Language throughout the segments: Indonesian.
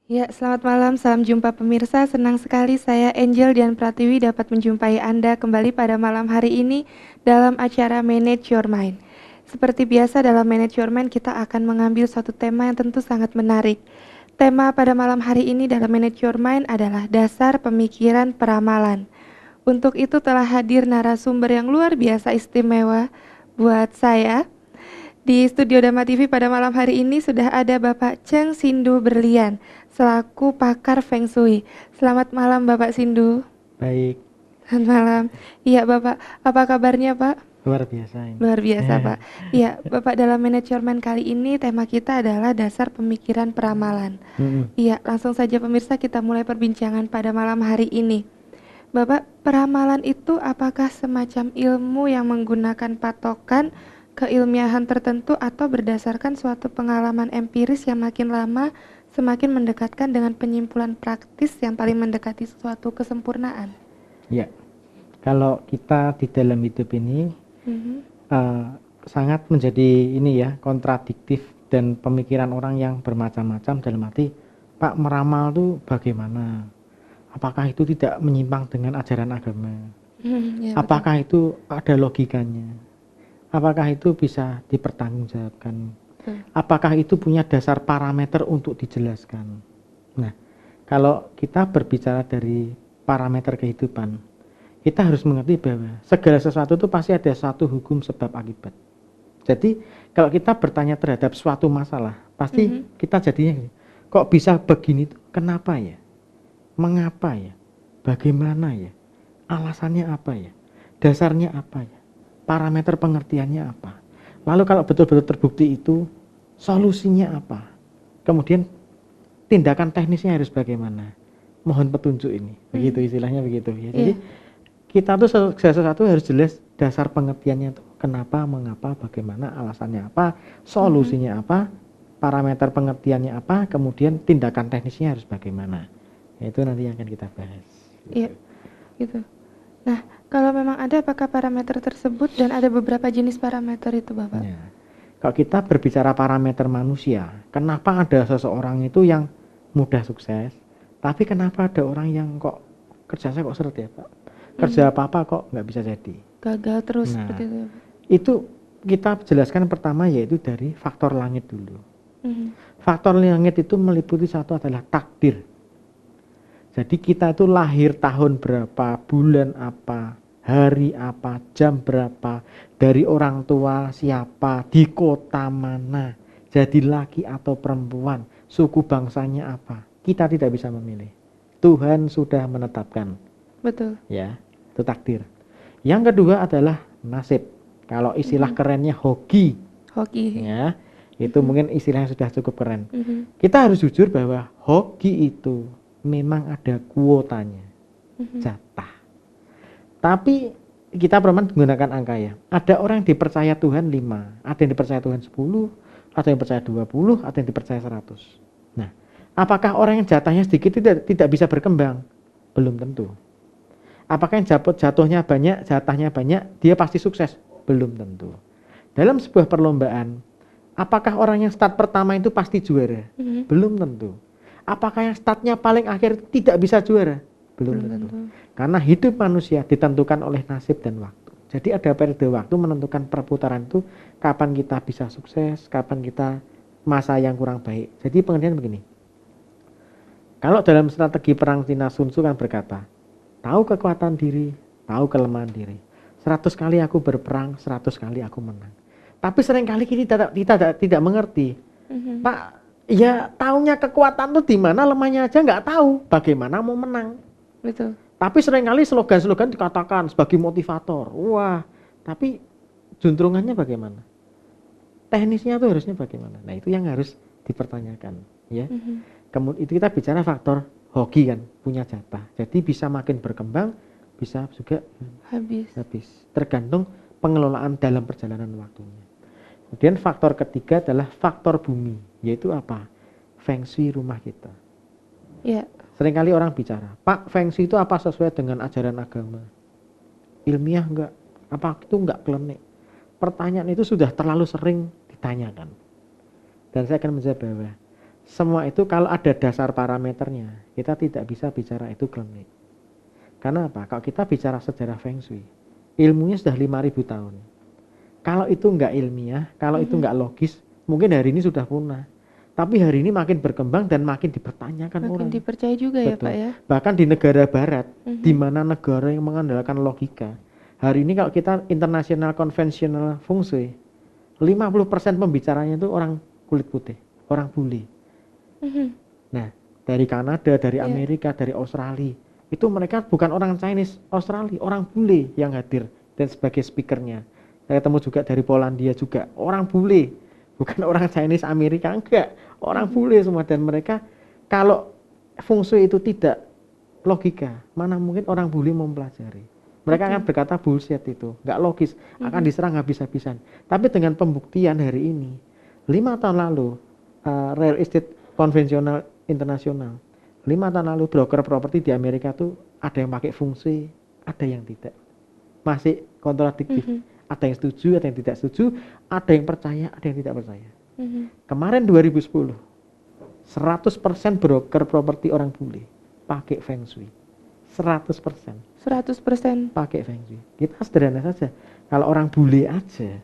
Ya, selamat malam, salam jumpa pemirsa. Senang sekali saya Angel Dian Pratiwi dapat menjumpai Anda kembali pada malam hari ini dalam acara Manage Your Mind. Seperti biasa dalam Manage Your Mind kita akan mengambil suatu tema yang tentu sangat menarik. Tema pada malam hari ini dalam Manage Your Mind adalah dasar pemikiran peramalan. Untuk itu telah hadir narasumber yang luar biasa istimewa buat saya. Di studio Dama TV pada malam hari ini sudah ada Bapak Cheng Sindu Berlian selaku pakar Feng Shui. Selamat malam Bapak Sindu. Baik, Selamat malam. Iya Bapak, apa kabarnya Pak? luar biasa ini. Luar biasa Pak. Iya Bapak, dalam manajemen kali ini tema kita adalah dasar pemikiran peramalan. Mm-mm. Iya, langsung saja pemirsa kita mulai perbincangan pada malam hari ini. Bapak, peramalan itu apakah semacam ilmu yang menggunakan patokan keilmiahan tertentu atau berdasarkan suatu pengalaman empiris yang makin lama semakin mendekatkan dengan penyimpulan praktis yang paling mendekati suatu kesempurnaan? Ya, kalau kita di dalam hidup ini Mhm. sangat menjadi ini ya kontradiktif dan pemikiran orang yang bermacam-macam dalam arti Pak meramal tuh bagaimana? Apakah itu tidak menyimpang dengan ajaran agama? Ya, betul. Apakah itu ada logikanya? Apakah itu bisa dipertanggungjawabkan? Betul. Apakah itu punya dasar parameter untuk dijelaskan? Nah, kalau kita berbicara dari parameter kehidupan, kita harus mengerti bahwa segala sesuatu itu pasti ada satu hukum sebab akibat. Jadi kalau kita bertanya terhadap suatu masalah, pasti kita jadinya gini, kok bisa begini tuh? Kenapa ya? Mengapa ya? Bagaimana ya? Alasannya apa ya? Dasarnya apa ya? Parameter pengertiannya apa? Lalu kalau betul-betul terbukti itu, solusinya apa? Kemudian tindakan teknisnya harus bagaimana? Mohon petunjuk ini. Begitu istilahnya begitu ya. Jadi kita tuh segala sesuatu harus jelas dasar pengertiannya tuh. Kenapa, mengapa, bagaimana, alasannya apa, solusinya apa, parameter pengertiannya apa, kemudian tindakan teknisnya harus bagaimana. Itu nanti yang akan kita bahas. Iya, gitu. Nah, kalau memang ada, apakah parameter tersebut dan ada beberapa jenis parameter itu, Bapak? Ya. Kalau kita berbicara parameter manusia, kenapa ada seseorang itu yang mudah sukses, tapi kenapa ada orang yang kok kerjanya kok seret ya Pak? Kerja apa-apa kok nggak bisa jadi. Gagal terus Nah, seperti itu, Bapak. itu kita jelaskan pertama yaitu dari faktor langit dulu. Mhm. Faktor langit itu meliputi satu adalah takdir. Jadi kita itu lahir tahun berapa, bulan apa, hari apa, jam berapa, dari orang tua siapa, di kota mana, jadi laki atau perempuan, suku bangsanya apa. Kita tidak bisa memilih. Tuhan sudah menetapkan. Betul. Ya, itu takdir. Yang kedua adalah nasib. Kalau istilah kerennya hoki. Hoki. Ya, itu mungkin istilahnya sudah cukup keren. Mhm. Kita harus jujur bahwa hoki itu memang ada kuotanya, jatah. Tapi kita perempuan menggunakan angka ya. Ada orang yang dipercaya Tuhan 5, ada yang dipercaya Tuhan 10, ada yang percaya 20, ada yang dipercaya 100. Nah, apakah orang yang jatahnya sedikit tidak bisa berkembang? Belum tentu. Apakah yang jatuhnya banyak, jatahnya banyak, dia pasti sukses? Belum tentu. Dalam sebuah perlombaan, apakah orang yang start pertama itu pasti juara? Belum tentu. Apakah yang startnya paling akhir tidak bisa juara? Belum tentu. Karena hidup manusia ditentukan oleh nasib dan waktu. Jadi ada periode waktu menentukan perputaran itu kapan kita bisa sukses, kapan kita masa yang kurang baik. Jadi pengertian begini. Kalau dalam strategi perang Cina Sun Tzu kan berkata, tahu kekuatan diri, tahu kelemahan diri. 100 kali aku berperang, 100 kali aku menang. Tapi seringkali kita tidak mengerti. Pak, ya taunya kekuatan tuh di mana, lemahnya aja nggak tahu. Bagaimana mau menang? Betul. Tapi seringkali slogan-slogan dikatakan sebagai motivator. Wah, tapi juntrungannya bagaimana? Teknisnya tuh harusnya bagaimana? Nah, itu yang harus dipertanyakan, ya. Kemudian itu kita bicara faktor hoki kan, punya jatah. Jadi bisa makin berkembang, bisa juga habis. Tergantung pengelolaan dalam perjalanan waktunya. Kemudian faktor ketiga adalah faktor bumi, yaitu apa? Feng Shui rumah kita. Ya. Seringkali orang bicara, Pak, Feng Shui itu apa sesuai dengan ajaran agama? Ilmiah enggak? Apa itu enggak klinik? Pertanyaan itu sudah terlalu sering ditanyakan. Dan saya akan menjawab bahwa Semua itu kalau ada dasar parameternya, kita tidak bisa bicara itu klinik. Karena apa? Kalau kita bicara sejarah Feng Shui, ilmunya sudah 5.000 tahun. Kalau itu nggak ilmiah, kalau itu nggak logis, mungkin hari ini sudah punah. Tapi hari ini makin berkembang dan makin dipertanyakan Makin orang. dipercaya juga ya Betul. Pak ya. Bahkan di negara barat, di mana negara yang mengandalkan logika, hari ini kalau kita internasional konvensional Feng Shui, 50% pembicaranya itu orang kulit putih, orang bule. Nah, dari Kanada, dari Amerika, dari Australia, itu mereka bukan orang Chinese, Australia, orang bule yang hadir dan sebagai speakernya. Saya ketemu juga dari Polandia juga, orang bule, bukan orang Chinese Amerika, enggak, orang bule semua. Dan mereka kalau Feng Shui itu tidak logika, mana mungkin orang bule mau mempelajari. Mereka akan berkata bullshit itu, nggak logis, akan diserang habis-habisan. Tapi dengan pembuktian hari ini, 5 tahun lalu, real estate konvensional internasional, 5 tahun lalu broker properti di Amerika tuh ada yang pakai Feng Shui, ada yang tidak, masih kontradiktif. Ada yang setuju, ada yang tidak setuju, ada yang percaya, ada yang tidak percaya. Kemarin 2010, 100% broker properti orang bule pakai Feng Shui. 100%. 100% pakai Feng Shui. Kita sederhana saja. Kalau orang bule aja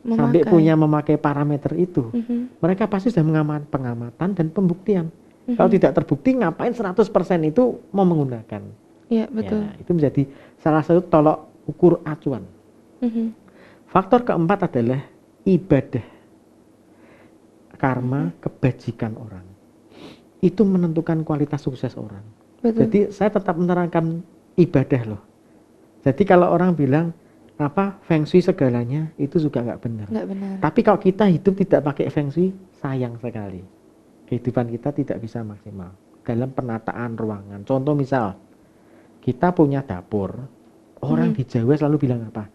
sampai punya memakai parameter itu, mereka pasti sudah mengamati pengamatan dan pembuktian. Kalau tidak terbukti, ngapain 100% itu mau menggunakan? Iya, betul. Ya, itu menjadi salah satu tolok ukur acuan. Faktor keempat adalah ibadah, karma, kebajikan orang. Itu menentukan kualitas sukses orang. Betul. Jadi saya tetap menerangkan ibadah loh. Jadi kalau orang bilang apa Feng Shui segalanya, itu juga nggak benar. Nggak benar. Tapi kalau kita hidup tidak pakai Feng Shui, sayang sekali. Kehidupan kita tidak bisa maksimal dalam penataan ruangan. Contoh misal, kita punya dapur. Orang di Jawa selalu bilang apa?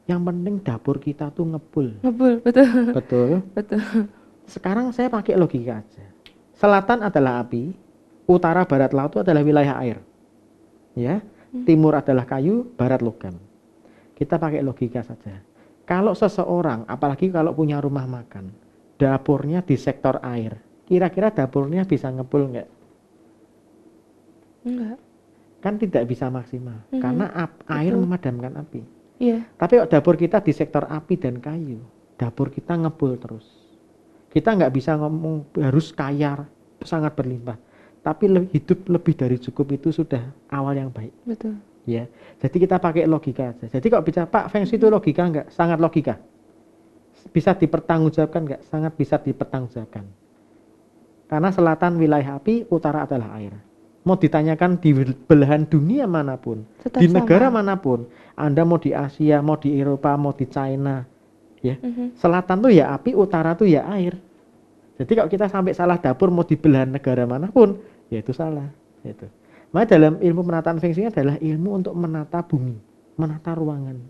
Yang penting dapur kita tuh ngebul. Ngebul, betul. Betul. Betul. Sekarang saya pakai logika aja. Selatan adalah api, utara, barat, laut itu adalah wilayah air. Ya, timur adalah kayu, barat logam. Kita pakai logika saja. Kalau seseorang, apalagi kalau punya rumah makan, dapurnya di sektor air, kira-kira dapurnya bisa ngebul nggak? Enggak. Kan tidak bisa maksimal, karena air memadamkan api. Iya. Tapi kalau dapur kita di sektor api dan kayu, dapur kita ngebul terus. Kita nggak bisa ngomong harus kaya, sangat berlimpah. Tapi hidup lebih dari cukup itu sudah awal yang baik. Betul. Ya, jadi kita pakai logika aja. Jadi kalau bicara Pak Feng Shui itu logika enggak? Sangat logika. Bisa dipertanggungjawabkan enggak? Sangat bisa dipertanggungjawabkan. Karena selatan wilayah api, utara adalah air. Mau ditanyakan di belahan dunia manapun, Tetap di negara sama. manapun, Anda mau di Asia, mau di Eropa, mau di China, ya, selatan tuh ya api, utara tuh ya air. Jadi kalau kita sampai salah dapur mau di belahan negara manapun, ya itu salah. Itu. Maka dalam ilmu penataan Feng Shui adalah ilmu untuk menata bumi, menata ruangan.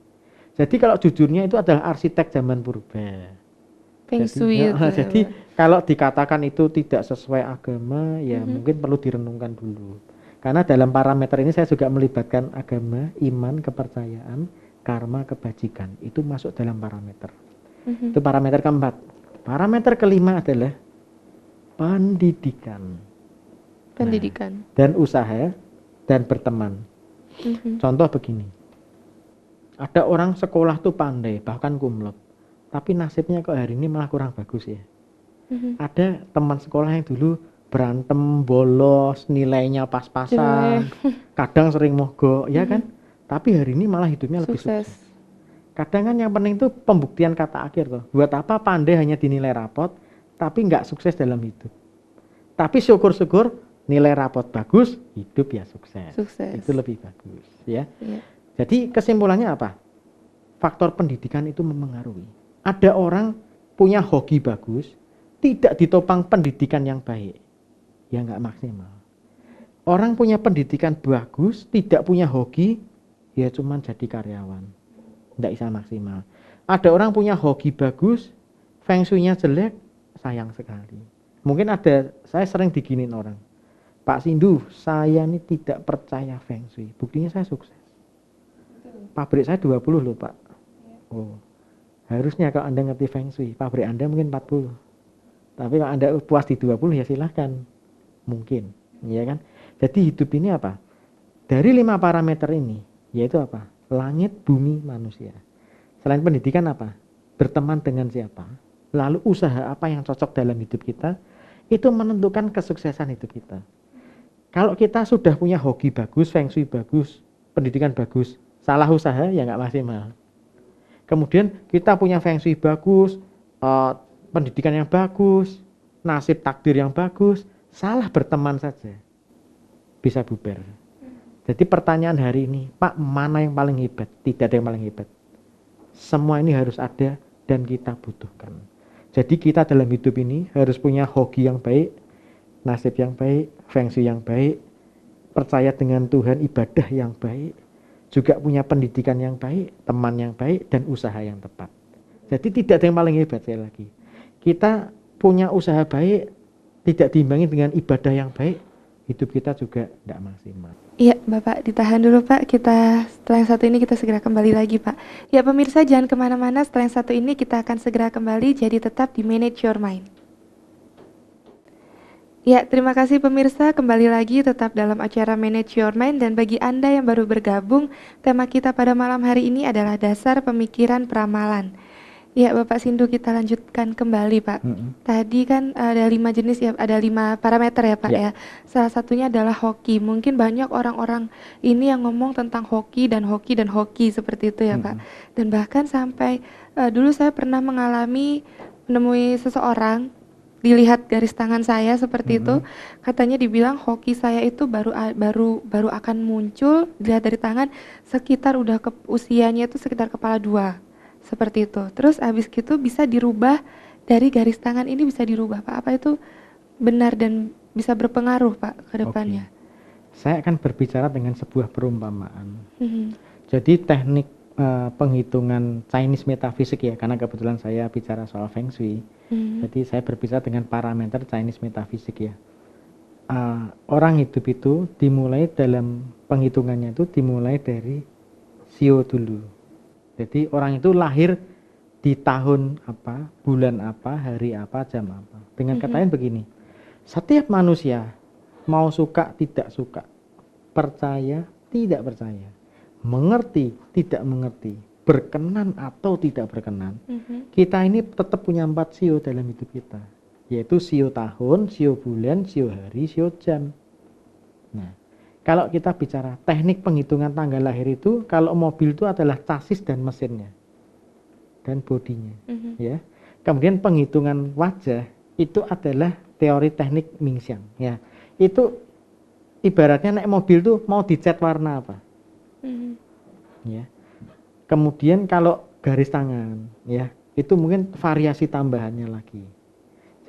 Jadi kalau jujurnya itu adalah arsitek zaman purba. Feng Shui itu. Jadi kalau dikatakan itu tidak sesuai agama, ya mungkin perlu direnungkan dulu. Karena dalam parameter ini saya juga melibatkan agama, iman, kepercayaan, karma, kebajikan. Itu masuk dalam parameter. Itu parameter keempat. Parameter kelima adalah pendidikan. Pendidikan. Dan usaha dan berteman. Contoh begini. Ada orang sekolah tuh pandai, bahkan kumlot. Tapi nasibnya kok hari ini malah kurang bagus ya. Ada teman sekolah yang dulu berantem, bolos, nilainya pas-pasan, kadang sering mogok, ya kan? Tapi hari ini malah hidupnya lebih sukses. Kadang kan yang penting itu pembuktian kata akhir tuh. Buat apa pandai hanya dinilai rapot, tapi nggak sukses dalam hidup. Tapi syukur-syukur nilai rapot bagus, hidup ya sukses. Itu lebih bagus, ya. Jadi kesimpulannya apa? Faktor pendidikan itu mempengaruhi. Ada orang punya hoki bagus, tidak ditopang pendidikan yang baik, ya nggak maksimal. Orang punya pendidikan bagus, tidak punya hoki, ya cuman jadi karyawan, nggak bisa maksimal. Ada orang punya hoki bagus, Feng Shui-nya jelek, sayang sekali. Mungkin ada, saya sering diginin orang, Pak Sindu, saya ini tidak percaya Feng Shui, buktinya saya sukses. Pabrik saya 20 loh Pak. Oh, harusnya kalau Anda ngerti Feng Shui, pabrik Anda mungkin 40. Tapi kalau Anda puas di 20 ya silahkan. Mungkin, ya kan? Jadi hidup ini apa? Dari 5 parameter ini, yaitu apa? Langit, bumi, manusia. Selain pendidikan apa? Berteman dengan siapa? Lalu usaha apa yang cocok dalam hidup kita? Itu menentukan kesuksesan hidup kita. Kalau kita sudah punya hoki bagus, feng shui bagus, pendidikan bagus, salah usaha ya nggak maksimal. Kemudian kita punya feng shui bagus, pendidikan yang bagus, nasib takdir yang bagus, salah berteman saja bisa bubar. Jadi pertanyaan hari ini, Pak, mana yang paling hebat? Tidak ada yang paling hebat. Semua ini harus ada dan kita butuhkan. Jadi kita dalam hidup ini harus punya hoki yang baik, nasib yang baik, feng shui yang baik, percaya dengan Tuhan, ibadah yang baik, juga punya pendidikan yang baik, teman yang baik, dan usaha yang tepat. Jadi tidak ada yang paling hebat sekali lagi. Kita punya usaha baik, tidak diimbangi dengan ibadah yang baik, hidup kita juga tidak maksimal. Iya, Bapak, ditahan dulu, Pak. Setelah yang satu ini kita segera kembali lagi, Pak. Ya, pemirsa jangan kemana-mana. Setelah yang satu ini kita akan segera kembali. Jadi tetap di Manage Your Mind. Ya, terima kasih pemirsa. Kembali lagi tetap dalam acara Manage Your Mind. Dan bagi Anda yang baru bergabung, tema kita pada malam hari ini adalah dasar pemikiran peramalan. Ya, Bapak Sindu, kita lanjutkan kembali, Pak. Tadi kan ada 5 jenis ya, ada 5 parameter ya, Pak ya. Salah satunya adalah hoki. Mungkin banyak orang-orang ini yang ngomong tentang hoki dan hoki dan hoki seperti itu ya, Pak. Dan bahkan sampai dulu saya pernah menemui seseorang, dilihat garis tangan saya seperti itu, katanya dibilang hoki saya itu baru akan muncul dilihat dari tangan sekitar usianya itu sekitar kepala 2. Seperti itu. Terus habis gitu bisa dirubah, dari garis tangan ini bisa dirubah, Pak. Apa itu benar dan bisa berpengaruh, Pak, ke depannya? Saya akan berbicara dengan sebuah perumpamaan. Jadi teknik penghitungan Chinese metafisik ya, karena kebetulan saya bicara soal feng shui. Jadi saya berbicara dengan parameter Chinese metafisik ya. Orang hidup itu dimulai dalam penghitungannya itu dimulai dari sio dulu. Jadi orang itu lahir di tahun apa, bulan apa, hari apa, jam apa. Dengan kata lain begini, setiap manusia mau suka tidak suka, percaya tidak percaya, mengerti tidak mengerti, berkenan atau tidak berkenan, kita ini tetap punya 4 sio dalam hidup kita, yaitu sio tahun, sio bulan, sio hari, sio jam. Nah, kalau kita bicara teknik penghitungan tanggal lahir itu, kalau mobil itu adalah chassis dan mesinnya dan bodinya, ya. Kemudian penghitungan wajah itu adalah teori teknik Ming Xiang, ya. Itu ibaratnya naik mobil tuh mau dicat warna apa, ya. Kemudian kalau garis tangan, ya, itu mungkin variasi tambahannya lagi.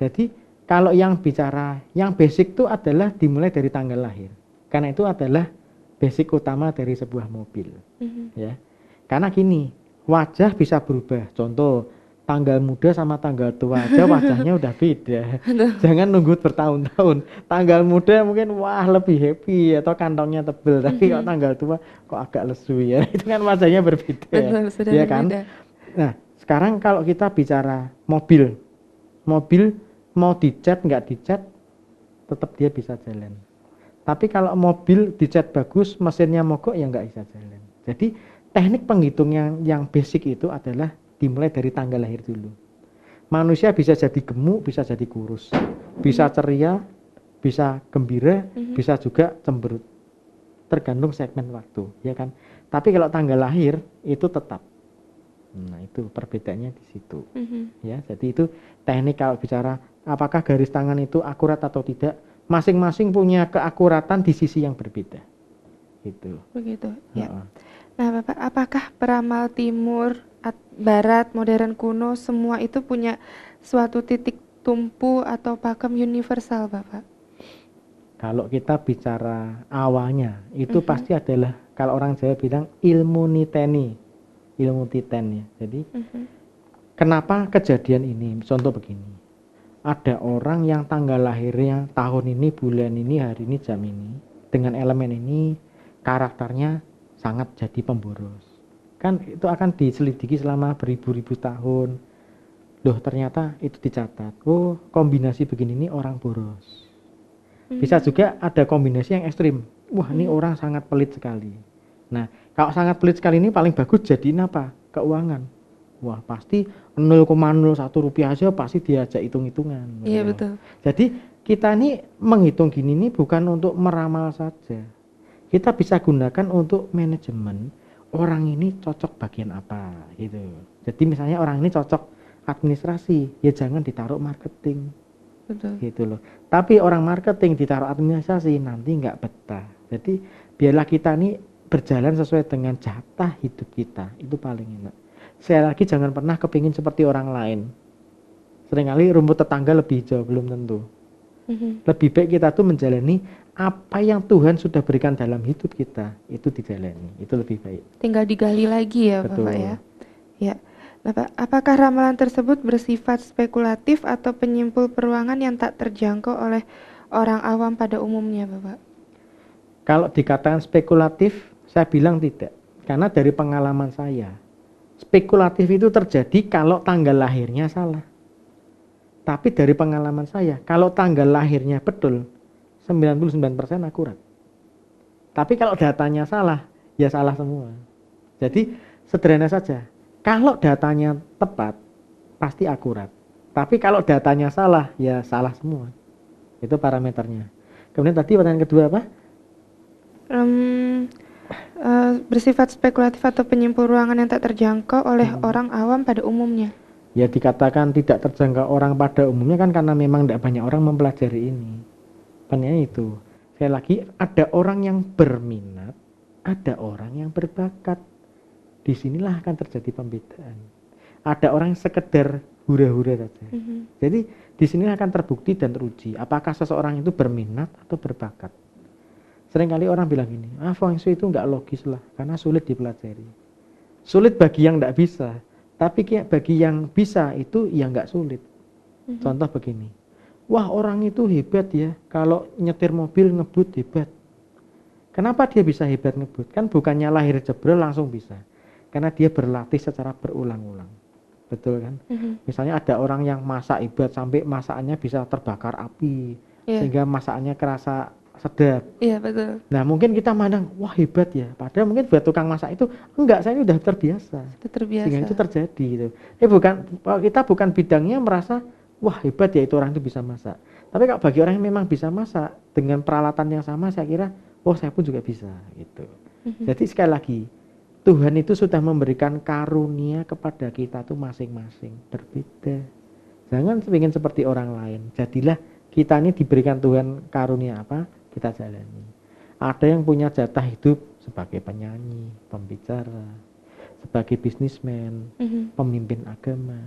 Jadi kalau yang bicara yang basic itu adalah dimulai dari tanggal lahir. Karena itu adalah basic utama dari sebuah mobil, ya. Karena gini, wajah bisa berubah. Contoh, tanggal muda sama tanggal tua aja wajahnya udah beda. Jangan nunggu bertahun-tahun. Tanggal muda mungkin wah lebih happy atau kantongnya tebel, tapi kalau tanggal tua kok agak lesu ya. Itu kan wajahnya berbeda, ya kan? Nah, sekarang kalau kita bicara mobil mau dicat nggak dicat, tetap dia bisa jalan. Tapi kalau mobil dicat bagus, mesinnya mogok ya nggak bisa jalan. Jadi teknik penghitungan yang basic itu adalah dimulai dari tanggal lahir dulu. Manusia bisa jadi gemuk, bisa jadi kurus, bisa ceria, bisa gembira, bisa juga cemberut. Tergantung segmen waktu, ya kan? Tapi kalau tanggal lahir itu tetap. Nah, itu perbedaannya di situ. Ya, jadi itu teknik kalau bicara apakah garis tangan itu akurat atau tidak. Masing-masing punya keakuratan di sisi yang berbeda. Gitu. Begitu, ya. Nah, Bapak, apakah peramal timur, barat, modern kuno, semua itu punya suatu titik tumpu atau pakem universal, Bapak? Kalau kita bicara awalnya, itu pasti adalah, kalau orang Jawa bilang ilmu niteni, ilmu titen ya. Jadi, kenapa kejadian ini? Contoh begini. Ada orang yang tanggal lahirnya tahun ini, bulan ini, hari ini, jam ini, dengan elemen ini, karakternya sangat jadi pemboros. Kan itu akan diselidiki selama beribu-ribu tahun. loh ternyata itu dicatat. Oh, kombinasi begini ini orang boros. Bisa juga ada kombinasi yang ekstrim. Wah, ini orang sangat pelit sekali. Nah, kalau sangat pelit sekali ini paling bagus jadiin apa? Keuangan. Wah, pasti 0,01 rupiah aja pasti diajak hitung-hitungan. Iya, Gitu. betul. Jadi kita ini menghitung gini ini bukan untuk meramal saja. Kita bisa gunakan untuk manajemen. Orang ini cocok bagian apa gitu. Jadi misalnya orang ini cocok administrasi, ya jangan ditaruh marketing. Betul. Gitu loh. Tapi orang marketing ditaruh administrasi nanti nggak betah. Jadi biarlah kita ini berjalan sesuai dengan jatah hidup kita, itu paling enak. Sekali lagi jangan pernah kepingin seperti orang lain. Seringkali rumput tetangga lebih hijau, belum tentu. Lebih baik kita tuh menjalani apa yang Tuhan sudah berikan dalam hidup kita, itu dijalani, itu lebih baik. Tinggal digali lagi ya, Betul. Bapak ya. Ya. Nah, Pak, apakah ramalan tersebut bersifat spekulatif atau penyimpul peruangan yang tak terjangkau oleh orang awam pada umumnya, Bapak? Kalau dikatakan spekulatif, saya bilang tidak. Karena dari pengalaman saya, spekulatif itu terjadi kalau tanggal lahirnya salah. Tapi dari pengalaman saya, kalau tanggal lahirnya betul, 99% akurat. Tapi kalau datanya salah, ya salah semua. Jadi sederhana saja. Kalau datanya tepat, pasti akurat. Tapi kalau datanya salah, ya salah semua. Itu parameternya. Kemudian tadi pertanyaan kedua apa? Bersifat spekulatif atau penyimpul ruangan yang tak terjangkau oleh orang awam pada umumnya. Ya dikatakan tidak terjangkau orang pada umumnya kan karena memang tidak banyak orang mempelajari ini. Makanya itu. Sekali lagi, ada orang yang berminat, ada orang yang berbakat. Disinilah akan terjadi pembedaan. Ada orang yang sekedar hura-hura saja. Jadi disinilah akan terbukti dan teruji apakah seseorang itu berminat atau berbakat. Seringkali orang bilang gini, feng shui itu nggak logis lah, karena sulit dipelajari. Sulit bagi yang nggak bisa, tapi bagi yang bisa itu ya nggak sulit. Contoh begini, wah orang itu hebat ya, kalau nyetir mobil ngebut hebat. Kenapa dia bisa hebat ngebut? Kan bukannya lahir jebrol langsung bisa, karena dia berlatih secara berulang-ulang. Betul kan? Misalnya ada orang yang masak hebat sampai masakannya bisa terbakar api, sehingga masakannya kerasa sedap. Iya, betul. Nah mungkin kita mandang, wah hebat ya. Padahal mungkin buat tukang masak itu, enggak, saya ini udah terbiasa. Sehingga itu terjadi gitu. Kita bukan bidangnya merasa, wah hebat ya itu orang itu bisa masak. Tapi kalau bagi orang yang memang bisa masak, dengan peralatan yang sama saya kira, oh saya pun juga bisa gitu. Jadi sekali lagi, Tuhan itu sudah memberikan karunia kepada kita tuh masing-masing, berbeda. Jangan ingin seperti orang lain. Jadilah kita ini diberikan Tuhan karunia apa? Kita jalani. Ada yang punya jatah hidup sebagai penyanyi, pembicara, sebagai bisnismen, pemimpin agama.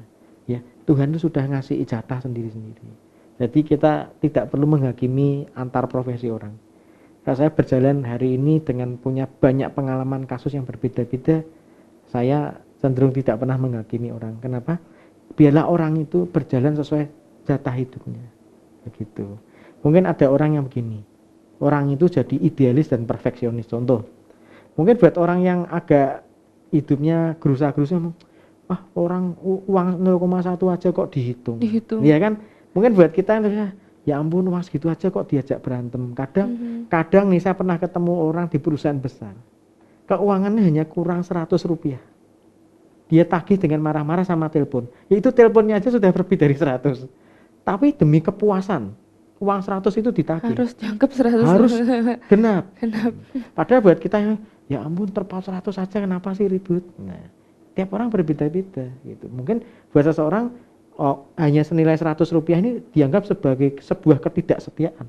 Ya, Tuhan itu sudah ngasih jatah sendiri-sendiri. Jadi kita tidak perlu menghakimi antar profesi orang. Kalau saya berjalan hari ini dengan punya banyak pengalaman kasus yang berbeda-beda, saya cenderung tidak pernah menghakimi orang. Kenapa? Biarlah orang itu berjalan sesuai jatah hidupnya. Begitu. Mungkin ada orang yang begini, orang itu jadi idealis dan perfeksionis. Contoh, mungkin buat orang yang agak hidupnya gerusa-gerusa, orang uang 0,1 aja kok dihitung. Iya kan? Mungkin buat kita ya ampun mas gitu aja kok diajak berantem. Kadang nih saya pernah ketemu orang di perusahaan besar, keuangannya hanya kurang 100 rupiah. Dia tagih dengan marah-marah sama telepon. Ya itu teleponnya aja sudah lebih dari 100. Tapi demi kepuasan, uang 100 itu ditagih. Harus jangkep 100. Harus genap. Padahal buat kita ya ampun terpaut 100 saja kenapa sih ribut. Nah, tiap orang berbeda-beda gitu. Mungkin buat seseorang hanya senilai 100 rupiah ini dianggap sebagai sebuah ketidaksetiaan.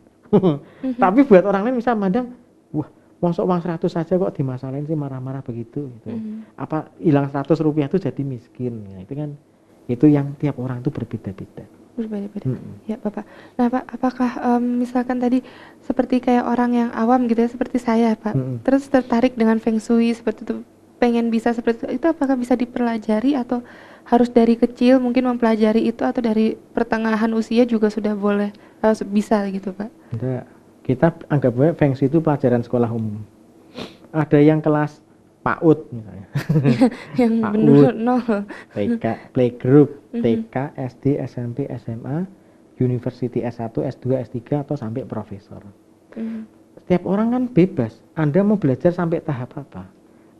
Tapi buat orang lain bisa mandang, wah masuk uang 100 saja kok dimasalahin sih marah-marah begitu gitu. Apa hilang 100 rupiah itu jadi miskin. Nah, itu kan itu yang tiap orang itu berbeda-beda. Ya Bapak. Nah Pak, apakah misalkan tadi seperti kayak orang yang awam gitu ya, seperti saya Pak, terus tertarik dengan feng shui seperti itu, pengen bisa seperti itu apakah bisa dipelajari atau harus dari kecil mungkin mempelajari itu, atau dari pertengahan usia juga sudah boleh bisa gitu Pak? Enggak, kita anggap bahwa feng shui itu pelajaran sekolah umum. Ada yang kelas PAUD misalnya. Yang benar PAUD, nol. TK, playgroup, Mhm. TK, SD, SMP, SMA, University S1, S2, S3 atau sampai profesor. Mhm. Setiap orang kan bebas. Anda mau belajar sampai tahap apa?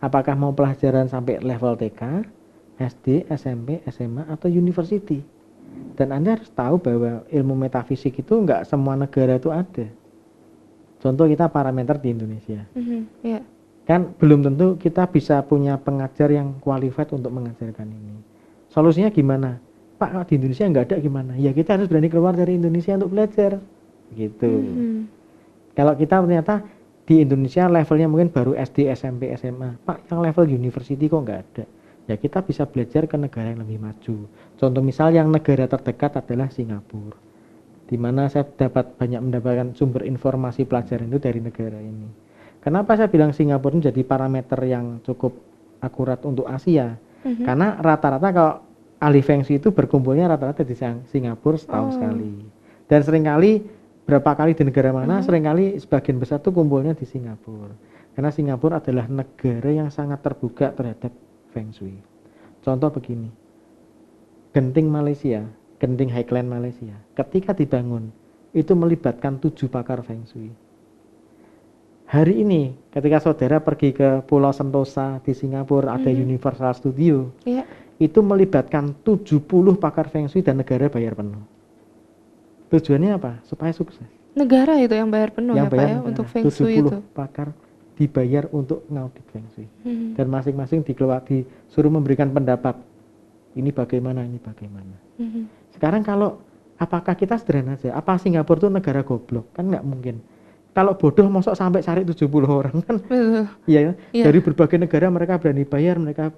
Apakah mau pelajaran sampai level TK, SD, SMP, SMA, atau university? Dan Anda harus tahu bahwa ilmu metafisik itu nggak semua negara itu ada. Contoh kita parameter di Indonesia. Mhm. Ya. Kan belum tentu kita bisa punya pengajar yang qualified untuk mengajarkan ini. Solusinya gimana? Pak, kalau di Indonesia nggak ada gimana? Ya kita harus berani keluar dari Indonesia untuk belajar. Gitu. Mhm. Kalau kita ternyata di Indonesia levelnya mungkin baru SD, SMP, SMA. Pak, yang level university kok nggak ada? Ya kita bisa belajar ke negara yang lebih maju. Contoh misal yang negara terdekat adalah Singapura. Di mana saya banyak mendapatkan sumber informasi pelajaran itu dari negara ini. Kenapa saya bilang Singapura menjadi parameter yang cukup akurat untuk Asia? Mhm. Karena rata-rata kalau ahli Feng Shui itu berkumpulnya rata-rata di Singapura setahun Oh. sekali. Dan seringkali berapa kali di negara mana, seringkali sebagian besar tuh kumpulnya di Singapura. Karena Singapura adalah negara yang sangat terbuka terhadap Feng Shui. Contoh begini, Genting Malaysia, Genting Highland Malaysia, ketika dibangun, itu melibatkan 7 pakar Feng Shui. Hari ini, ketika saudara pergi ke Pulau Sentosa di Singapura, ada Universal Studio, Ya. itu melibatkan 70 pakar Feng Shui dan negara bayar penuh. Tujuannya apa? Supaya sukses. Negara itu yang bayar penuh Yang ya Pak bayar ya negara. untuk Feng Shui 70 itu. pakar dibayar untuk ngaudit Feng Shui. Mhm. Dan masing-masing disuruh memberikan pendapat. Ini bagaimana, ini bagaimana. Mhm. Sekarang kalau apakah kita sederhana saja? Apa Singapura itu negara goblok? Kan nggak mungkin. Kalau bodoh mosok sampai cari 70 orang kan? Betul. Iya, Iya. dari berbagai negara mereka berani bayar, mereka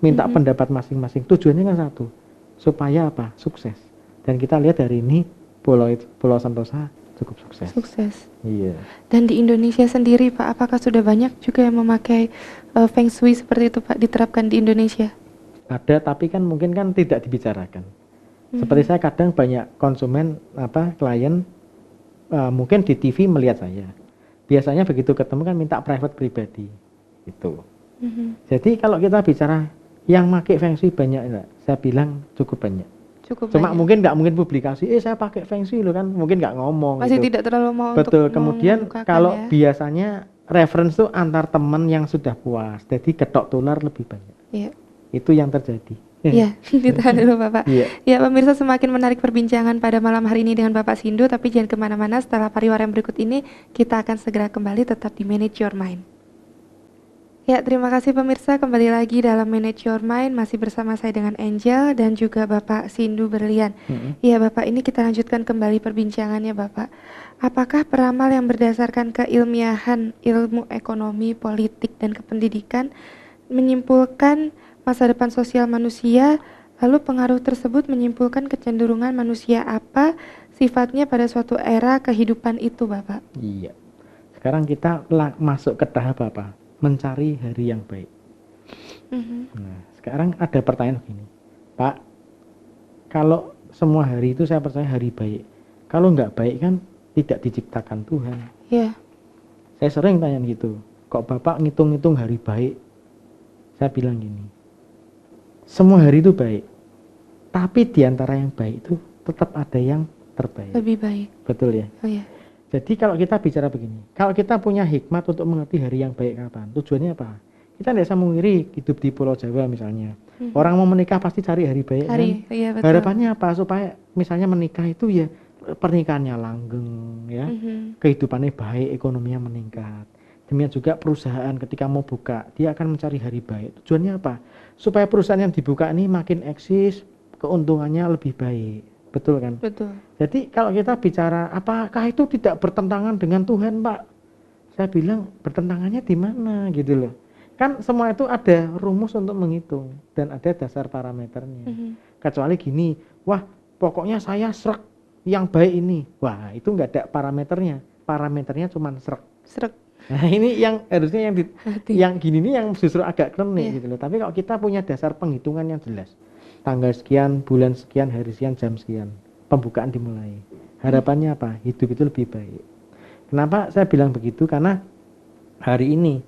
minta pendapat masing-masing. Tujuannya kan satu, supaya apa? Sukses. Dan kita lihat hari ini Pulau Sentosa cukup sukses. Sukses. Iya. Dan di Indonesia sendiri Pak, apakah sudah banyak juga yang memakai Feng Shui seperti itu Pak diterapkan di Indonesia? Ada, tapi kan mungkin kan tidak dibicarakan. Seperti saya kadang banyak konsumen klien mungkin di TV melihat saya. Biasanya begitu ketemu kan minta private pribadi. Itu. Jadi kalau kita bicara yang pakai Feng Shui banyak enggak? Saya bilang cukup banyak. Cukup Cuma banyak. mungkin nggak mungkin publikasi, saya pakai Feng Shui loh kan, mungkin nggak ngomong. Masih gitu. tidak terlalu mau Betul. untuk Kemudian mengungkapkan kalau ya. biasanya reference tuh antar teman yang sudah puas, jadi ketok tular lebih banyak. Iya. Itu yang terjadi. Iya, ditahan dulu Bapak. Iya. Ya pemirsa, semakin menarik perbincangan pada malam hari ini dengan Bapak Sindu, tapi jangan kemana-mana. Setelah pariwara yang berikut ini, kita akan segera kembali tetap di Manage Your Mind. Ya, terima kasih pemirsa, kembali lagi dalam Manage Your Mind, masih bersama saya dengan Angel dan juga Bapak Sindu Berlian. Ya Bapak, ini kita lanjutkan kembali perbincangannya Bapak. Apakah peramal yang berdasarkan keilmiahan ilmu ekonomi, politik, dan kependidikan menyimpulkan masa depan sosial manusia, lalu pengaruh tersebut menyimpulkan kecenderungan manusia apa sifatnya pada suatu era kehidupan itu Bapak? Iya. Sekarang kita masuk ke tahap apa? Mencari hari yang baik. Nah, sekarang ada pertanyaan begini, Pak, kalau semua hari itu saya percaya hari baik, kalau nggak baik kan tidak diciptakan Tuhan. Iya. Saya sering tanya gitu, kok Bapak ngitung-ngitung hari baik? Saya bilang gini, semua hari itu baik, tapi diantara yang baik itu tetap ada yang terbaik. Lebih baik. Betul ya? Oh ya. Jadi kalau kita bicara begini, kalau kita punya hikmat untuk mengerti hari yang baik kapan, tujuannya apa? Kita tidak bisa mengiri hidup di Pulau Jawa misalnya. Orang mau menikah pasti cari hari baik kan? Iya, betul. Harapannya apa? Supaya misalnya menikah itu ya pernikahannya langgeng ya, kehidupannya baik, ekonominya meningkat. Demikian juga perusahaan ketika mau buka, dia akan mencari hari baik. Tujuannya apa? Supaya perusahaan yang dibuka ini makin eksis, keuntungannya lebih baik. Betul kan? Betul. Jadi kalau kita bicara apakah itu tidak bertentangan dengan Tuhan, Pak? Saya bilang bertentangannya di mana gitu loh. Kan semua itu ada rumus untuk menghitung dan ada dasar parameternya. Kecuali gini, wah pokoknya saya srek yang baik ini. Wah itu nggak ada parameternya. Parameternya cuma srek. Srek. Nah ini yang harusnya yang gini nih yang justru agak klinik gitu loh. Tapi kalau kita punya dasar penghitungan yang jelas, tanggal sekian, bulan sekian, hari sekian, jam sekian, pembukaan dimulai. Harapannya apa? Hidup itu lebih baik. Kenapa saya bilang begitu? Karena hari ini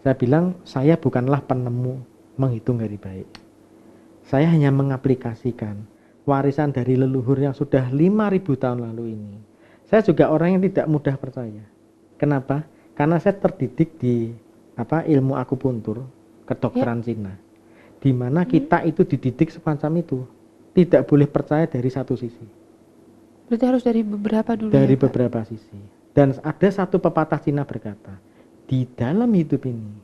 Saya bilang, saya bukanlah penemu menghitung hari baik. Saya hanya mengaplikasikan warisan dari leluhur yang sudah 5.000 tahun lalu ini. Saya juga orang yang tidak mudah percaya. Kenapa? Karena saya terdidik di ilmu akupuntur, kedokteran Cina. Di mana kita itu dididik semacam itu. Tidak boleh percaya dari satu sisi. Berarti harus dari beberapa dulu Dari ya, Pak? beberapa sisi. Dan ada satu pepatah Cina berkata, di dalam hidup ini,